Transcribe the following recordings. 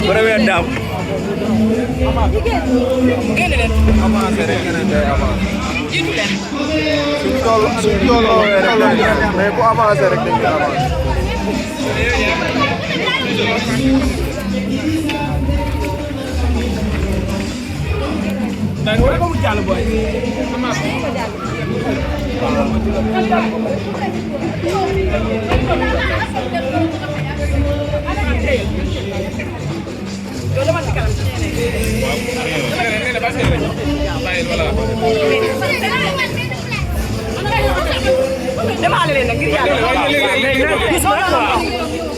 première dame. génn leen. avancé rek keneen day avancé. jiitu leen. suñ tolloo rek dañ mais bu avancé rek dañ koy avancé. Boy, kamu jàll boy. demaale leen nag ngir yàlla.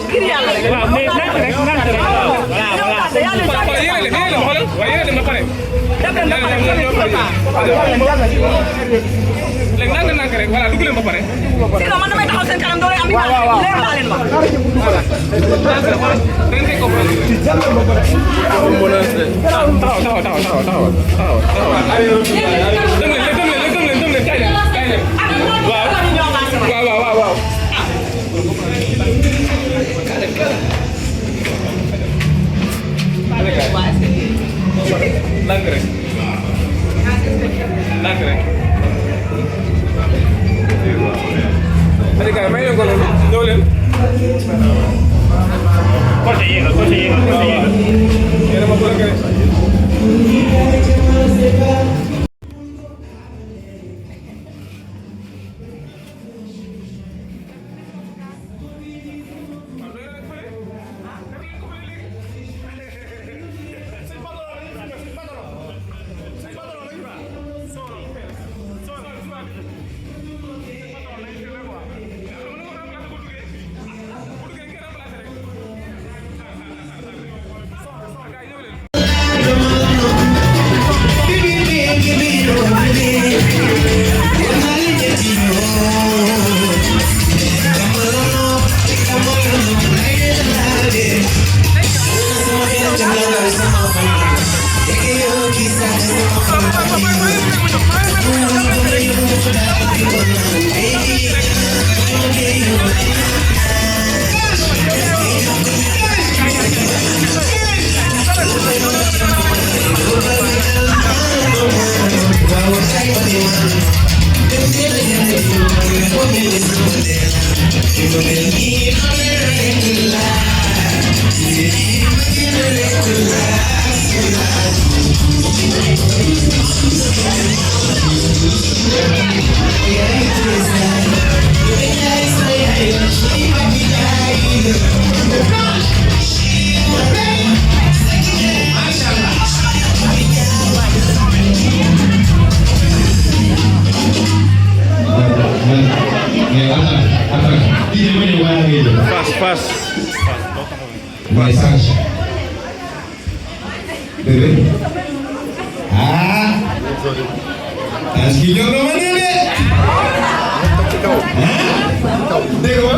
ngir yàlla rek. waaw mais nank rek léegi nank rek voilà dugg leen ba pare. sinon man damay taxaw seen kanam doo leen am image leer naa leen wax. waaw. Nank rek. Nank rek. Allez gars, may leen ko loolu ñëw leen. côté yéegal côté yéegal. Yéen a ma bloqué rek. Pas. Message. Bébé. Ah. Est-ce qu'il y a un moment donné? Dégg nga.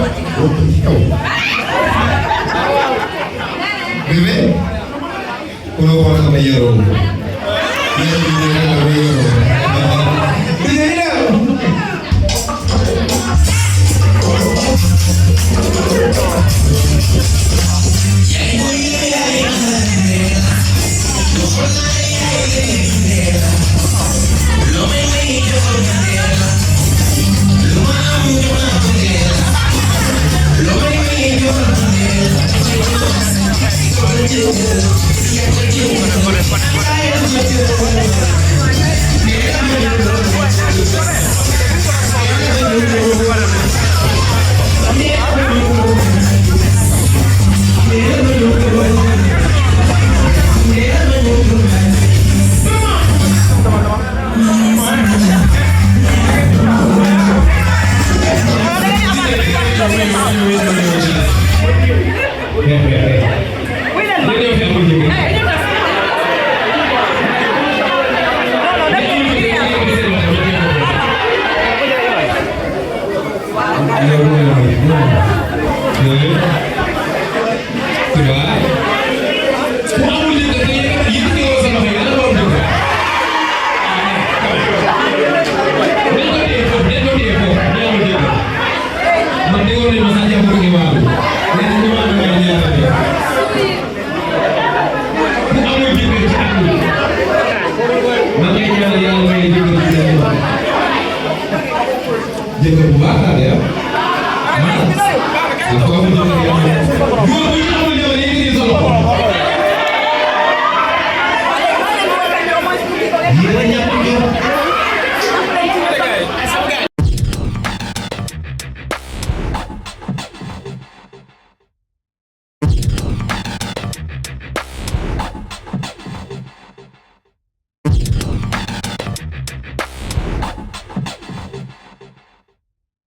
Bébé. Ku la wax sama yoroo. jëkkër bu baax daal de ah. Baba kaay ah toog. kooku ñu ngi